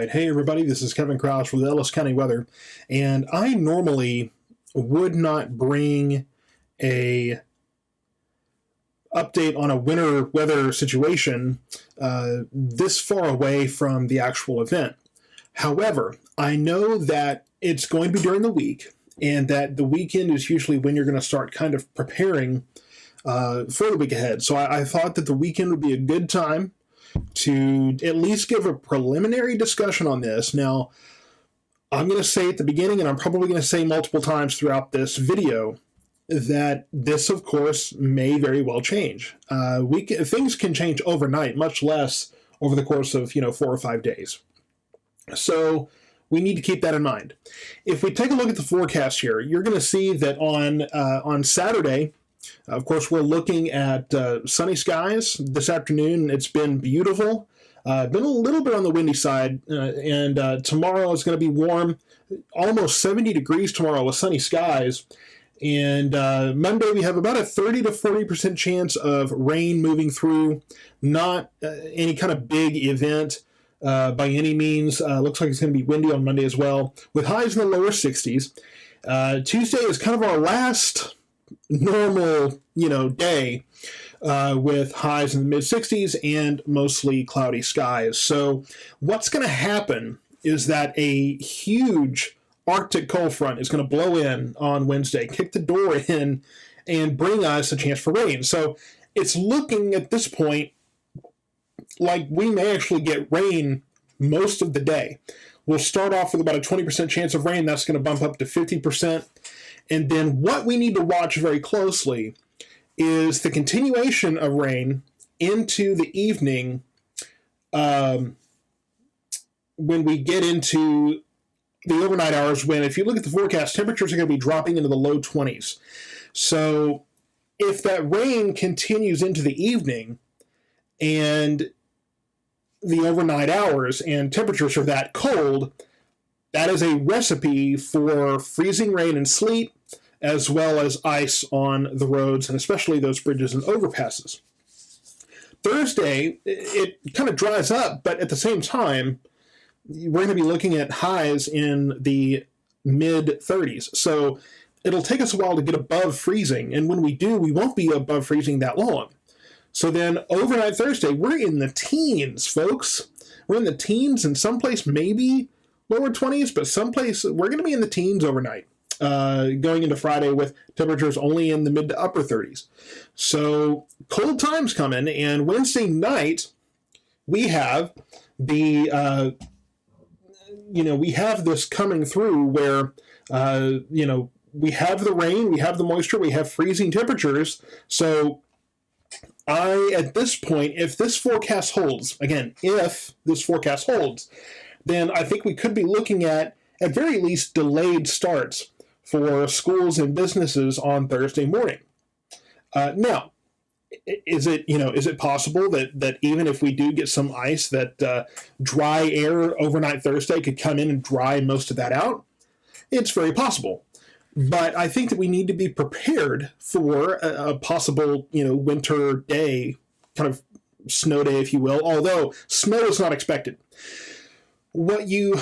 right. Hey, everybody. This is Kevin Kraus with Ellis County Weather. And I normally would not bring a update on a winter weather situation this far away from the actual event. However, I know that it's going to be during the week, and that the weekend is usually when you're going to start kind of preparing for the week ahead. So I thought that the weekend would be a good time to at least give a preliminary discussion on this. Now, I'm going to say at the beginning, and I'm probably going to say multiple times throughout this video, that this, of course, may very well change. Things can change overnight, much less over the course of 4 or 5 days. So we need to keep that in mind. If we take a look at the forecast here, you're going to see that on Saturday, of course, we're looking at sunny skies this afternoon. It's been beautiful. Been a little bit on the windy side, and tomorrow is going to be warm, almost 70 degrees tomorrow with sunny skies. And Monday, we have about a 30 to 40% chance of rain moving through. Not any kind of big event by any means. Looks like it's going to be windy on Monday as well, with highs in the lower 60s. Tuesday is kind of our last normal, day with highs in the mid-60s and mostly cloudy skies. So what's going to happen is that a huge Arctic cold front is going to blow in on Wednesday, kick the door in, and bring us a chance for rain. So it's looking at this point like we may actually get rain most of the day. We'll start off with about a 20% chance of rain. That's going to bump up to 50%. And then what we need to watch very closely is the continuation of rain into the evening when we get into the overnight hours, when, if you look at the forecast, temperatures are going to be dropping into the low 20s. So if that rain continues into the evening and the overnight hours and temperatures are that cold, that is a recipe for freezing rain and sleet, as well as ice on the roads, and especially those bridges and overpasses. Thursday, it kind of dries up, but at the same time, we're going to be looking at highs in the mid-30s. So it'll take us a while to get above freezing, and when we do, we won't be above freezing that long. So then overnight Thursday, we're in the teens, folks. We're in the teens, and someplace maybe lower 20s, but someplace we're going to be in the teens overnight. Going into Friday with temperatures only in the mid to upper 30s. So cold times coming, and Wednesday night we have the we have this coming through where we have the rain, we have the moisture, we have freezing temperatures. So at this point, if this forecast holds, again, if this forecast holds, then I think we could be looking at very least delayed starts for schools and businesses on Thursday morning. Now, is it possible that even if we do get some ice, that dry air overnight Thursday could come in and dry most of that out? It's very possible. But I think that we need to be prepared for a possible, winter day, kind of snow day, if you will, although snow is not expected. What you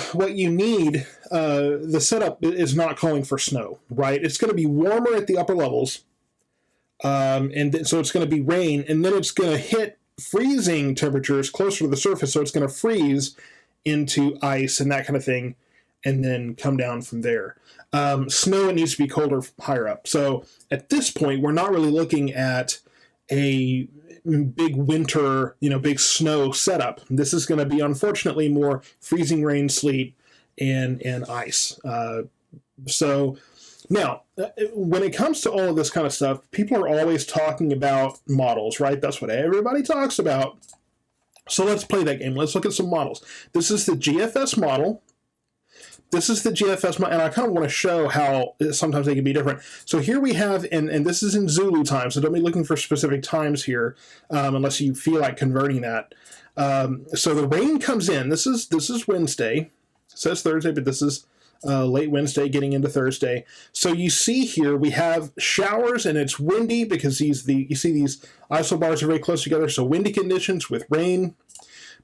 need, the setup is not calling for snow, right? It's going to be warmer at the upper levels, so it's going to be rain, and then it's going to hit freezing temperatures closer to the surface, so it's going to freeze into ice and that kind of thing, and then come down from there. Snow, it needs to be colder higher up. So at this point, we're not really looking at a big winter, big snow setup. This is going to be, unfortunately, more freezing rain, sleet, and ice. So now, when it comes to all of this kind of stuff, people are always talking about models, right? That's what everybody talks about. So let's play that game. Let's look at some models. This is the GFS model. This is the GFS model, and I kind of want to show how sometimes they can be different. So here we have, and this is in Zulu time, so don't be looking for specific times here unless you feel like converting that. So the rain comes in. This is Wednesday. It says Thursday, but this is late Wednesday getting into Thursday. So you see here we have showers, and it's windy because you see these isobars are very close together, so windy conditions with rain.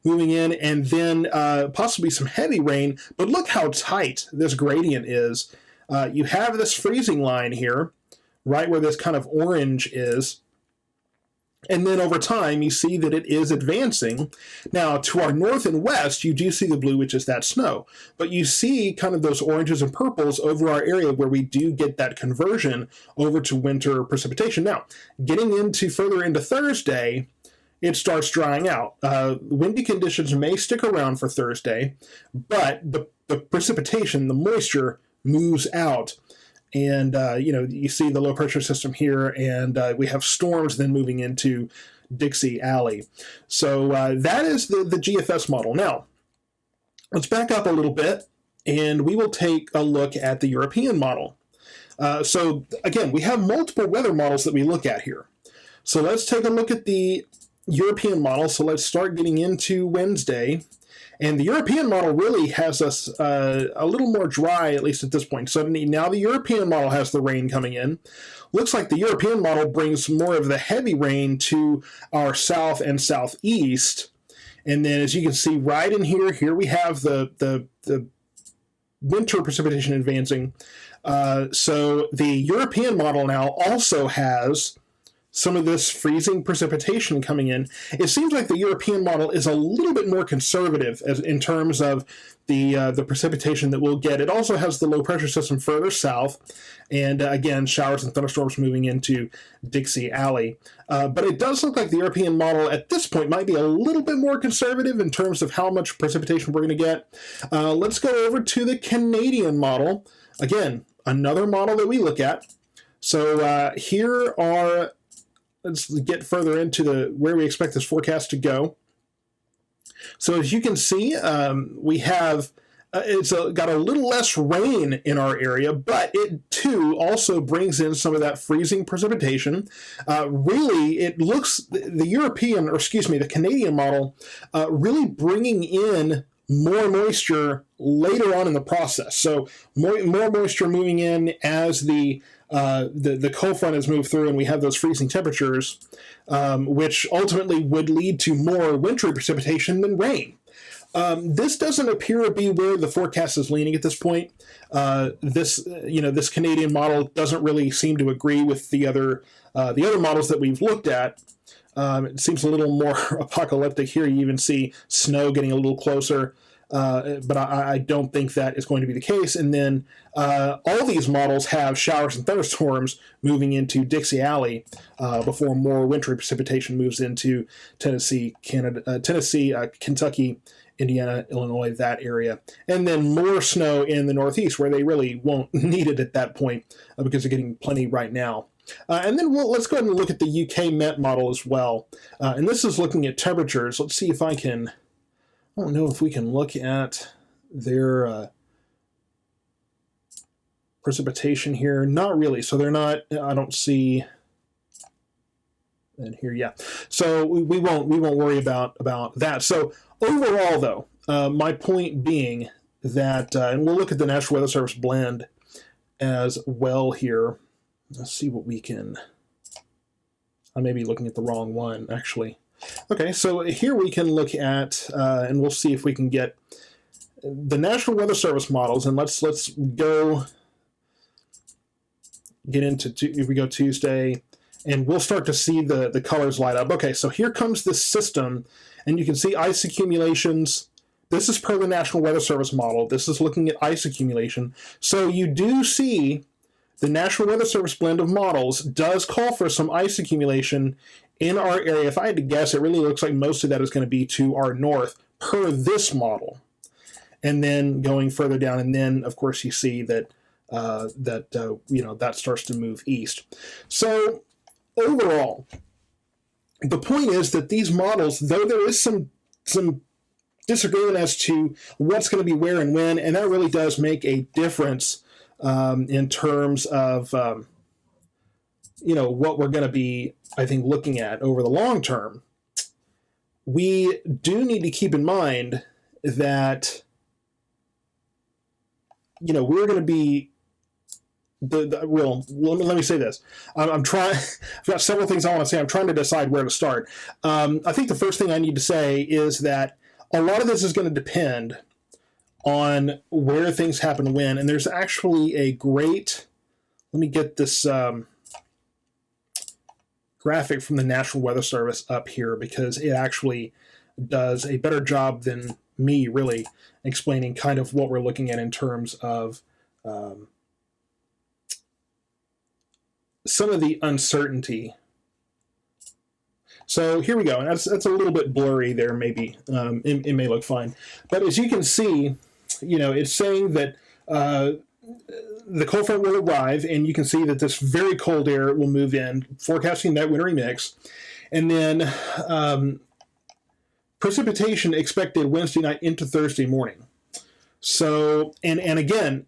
moving in, and then possibly some heavy rain. But look how tight this gradient is. You have this freezing line here, right where this kind of orange is. And then over time, you see that it is advancing. Now, to our north and west, you do see the blue, which is that snow. But you see kind of those oranges and purples over our area where we do get that conversion over to winter precipitation. Now, getting into further into Thursday, it starts drying out. Windy conditions may stick around for Thursday, but the precipitation, the moisture, moves out. And, you see the low pressure system here, and we have storms then moving into Dixie Alley. So that is the GFS model. Now, let's back up a little bit, and we will take a look at the European model. So, again, we have multiple weather models that we look at here. So let's take a look at the European model. So let's start getting into Wednesday. And the European model really has us a little more dry, at least at this point. So now the European model has the rain coming in. Looks like the European model brings more of the heavy rain to our south and southeast. And then as you can see right in here we have the winter precipitation advancing. So the European model now also has some of this freezing precipitation coming in. It seems like the European model is a little bit more conservative in terms of the precipitation that we'll get. It also has the low pressure system further south, and again, showers and thunderstorms moving into Dixie Alley. But it does look like the European model at this point might be a little bit more conservative in terms of how much precipitation we're going to get. Let's go over to the Canadian model. Again, another model that we look at. So here are... Let's get further into where we expect this forecast to go. So as you can see, we have got a little less rain in our area, but it too also brings in some of that freezing precipitation. Really, it looks the Canadian model really bringing in more moisture later on in the process. So more moisture moving in as the cold front has moved through, and we have those freezing temperatures, which ultimately would lead to more wintry precipitation than rain. This doesn't appear to be where the forecast is leaning at this point. This Canadian model doesn't really seem to agree with the other models that we've looked at. It seems a little more apocalyptic here. You even see snow getting a little closer. But I don't think that is going to be the case. And then all these models have showers and thunderstorms moving into Dixie Alley before more wintry precipitation moves into Tennessee, Kentucky, Indiana, Illinois, that area. And then more snow in the Northeast, where they really won't need it at that point because they're getting plenty right now. And then let's go ahead and look at the UK Met model as well. And this is looking at temperatures. Let's see if I don't know if we can look at their precipitation here. Not really. So they're not, I don't see, and here, yeah. So we won't worry about that. So overall, though, my point being that, and we'll look at the National Weather Service blend as well here. Let's see what we can, I may be looking at the wrong one, actually. Okay, so here we can look at, and we'll see if we can get the National Weather Service models, and let's get into, if we go Tuesday, and we'll start to see the colors light up. Okay, so here comes this system, and you can see ice accumulations. This is per the National Weather Service model. This is looking at ice accumulation. So you do see the National Weather Service blend of models does call for some ice accumulation in our area. If I had to guess, it really looks like most of that is going to be to our north per this model. And then going further down, and then, of course, you see that that starts to move east. So overall, the point is that these models, though there is some disagreement as to what's going to be where and when, and that really does make a difference in terms of what we're going to be, I think, looking at over the long term. We do need to keep in mind that we're going to be let me say this. I'm trying. I've got several things I want to say. I'm trying to decide where to start. I think the first thing I need to say is that a lot of this is going to depend on where things happen when. And there's actually a great, let me get this graphic from the National Weather Service up here, because it actually does a better job than me really explaining kind of what we're looking at in terms of some of the uncertainty. So here we go, and that's a little bit blurry there, maybe. It may look fine. But as you can see, it's saying that the cold front will arrive, and you can see that this very cold air will move in, forecasting that wintry mix. And then precipitation expected Wednesday night into Thursday morning. So, and again,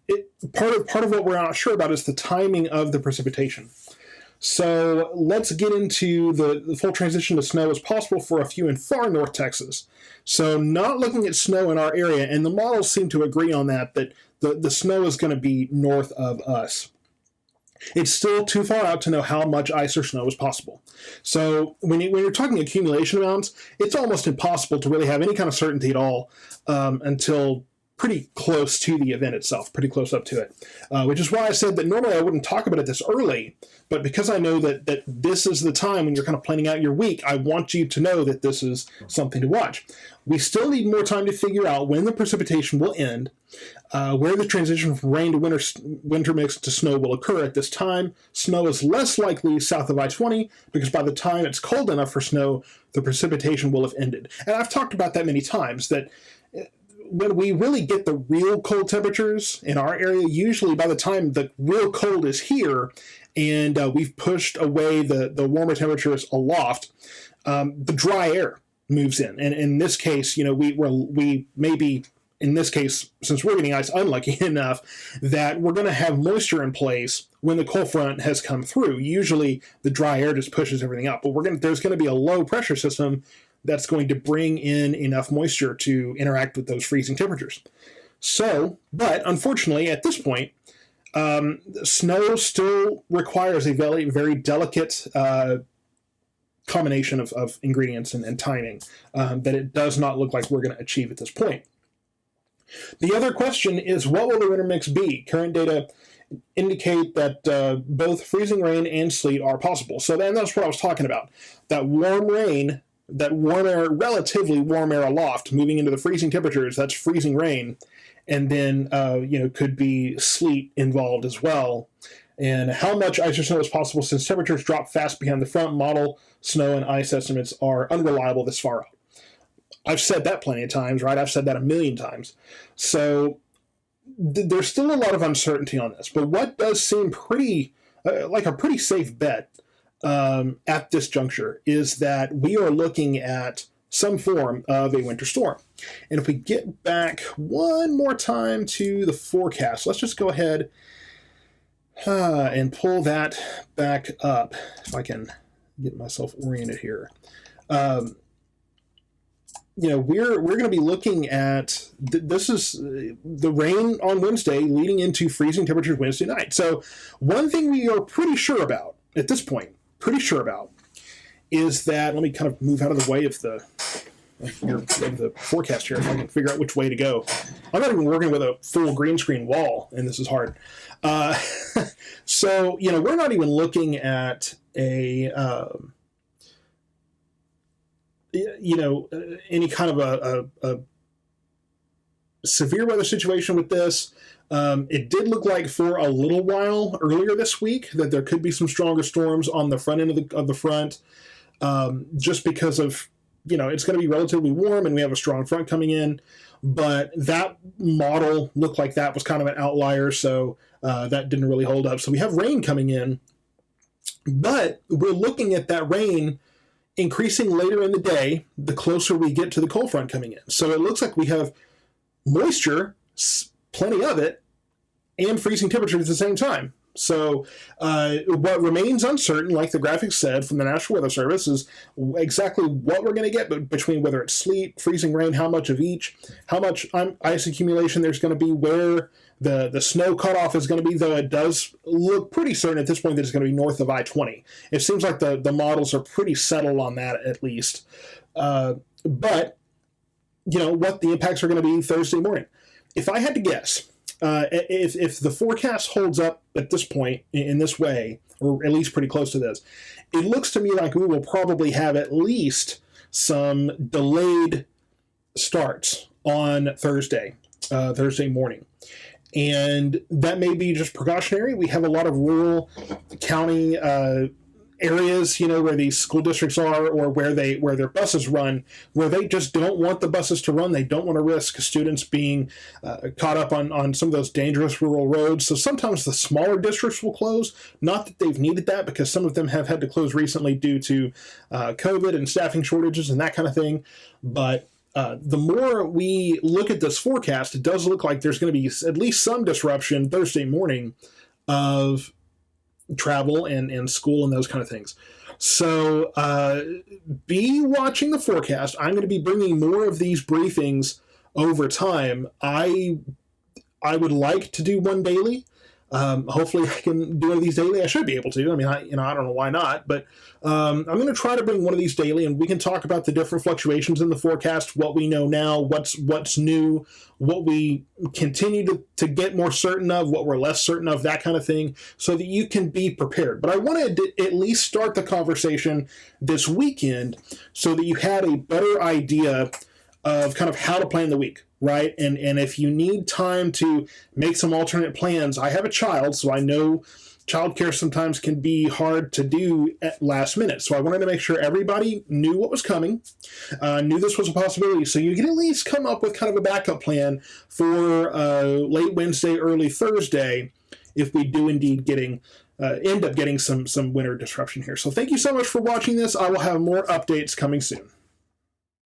part of what we're not sure about is the timing of the precipitation. So let's get into the full transition to snow as possible for a few in far north Texas. So not looking at snow in our area, and the models seem to agree on that the snow is going to be north of us. It's still too far out to know how much ice or snow is possible. So when you're talking accumulation amounts, it's almost impossible to really have any kind of certainty at all until pretty close to the event itself, pretty close up to it, which is why I said that normally I wouldn't talk about it this early, but because I know that this is the time when you're kind of planning out your week, I want you to know that this is something to watch. We still need more time to figure out when the precipitation will end, where the transition from rain to winter mix to snow will occur. At this time, snow is less likely south of I-20 because by the time it's cold enough for snow, the precipitation will have ended. And I've talked about that many times, that when we really get the real cold temperatures in our area, usually by the time the real cold is here and we've pushed away the warmer temperatures aloft, the dry air moves in. And in this case, we may be, in this case, since we're getting ice, unlucky enough that we're going to have moisture in place when the cold front has come through. Usually the dry air just pushes everything up, but there's going to be a low pressure system that's going to bring in enough moisture to interact with those freezing temperatures. So, but unfortunately, at this point, snow still requires a very, very delicate combination of ingredients and timing that it does not look like we're going to achieve at this point. The other question is, what will the winter mix be? Current data indicate that both freezing rain and sleet are possible. So then that's what I was talking about. That warm rain, that warm air, relatively warm air aloft, moving into the freezing temperatures, that's freezing rain, and then could be sleet involved as well. And how much ice or snow is possible, since temperatures drop fast behind the front, model snow and ice estimates are unreliable this far out. I've said that plenty of times, right? I've said that a million times. So there's still a lot of uncertainty on this, but what does seem pretty like a pretty safe bet at this juncture is that we are looking at some form of a winter storm. And if we get back one more time to the forecast, let's just go ahead and pull that back up, if I can get myself oriented here. We're going to be looking at, this is the rain on Wednesday leading into freezing temperatures Wednesday night. So one thing we are pretty sure about at this point, is that, let me kind of move out of the way of the forecast here, if I can figure out which way to go. I'm not even working with a full green screen wall, and this is hard. So, we're not even looking at any kind of a severe weather situation with this. It did look like for a little while earlier this week that there could be some stronger storms on the front end of the front, just because of, it's going to be relatively warm and we have a strong front coming in. But that model looked like that was kind of an outlier, so that didn't really hold up. So we have rain coming in, but we're looking at that rain increasing later in the day the closer we get to the cold front coming in. So it looks like we have moisture, plenty of it, and freezing temperatures at the same time. So what remains uncertain, like the graphic said from the National Weather Service, is exactly what we're going to get between whether it's sleet, freezing rain, how much of each, how much ice accumulation there's going to be, where the snow cutoff is going to be, though it does look pretty certain at this point that it's going to be north of I-20. It seems like the models are pretty settled on that at least. But what the impacts are going to be Thursday morning. If I had to guess, if the forecast holds up at this point in this way, or at least pretty close to this, it looks to me like we will probably have at least some delayed starts on Thursday morning. And that may be just precautionary. We have a lot of rural county areas, where these school districts are, or where their buses run, where they just don't want the buses to run. They don't want to risk students being caught up on some of those dangerous rural roads. So sometimes the smaller districts will close. Not that they've needed that, because some of them have had to close recently due to COVID and staffing shortages and that kind of thing. But the more we look at this forecast, it does look like there's going to be at least some disruption Thursday morning of travel and school and those kind of things. So be watching the forecast. I'm going to be bringing more of these briefings over time. I would like to do one daily. Hopefully I can do one of these daily. I should be able to. I mean, I don't know why not, but I'm going to try to bring one of these daily, and we can talk about the different fluctuations in the forecast, what we know now, what's new, what we continue to get more certain of, what we're less certain of, that kind of thing, so that you can be prepared. But I wanted to at least start the conversation this weekend so that you had a better idea of kind of how to plan the week, right? And if you need time to make some alternate plans, I have a child, so I know childcare sometimes can be hard to do at last minute. So I wanted to make sure everybody knew what was coming, knew this was a possibility, so you can at least come up with kind of a backup plan for late Wednesday, early Thursday, if we do indeed end up getting some winter disruption here. So thank you so much for watching this. I will have more updates coming soon.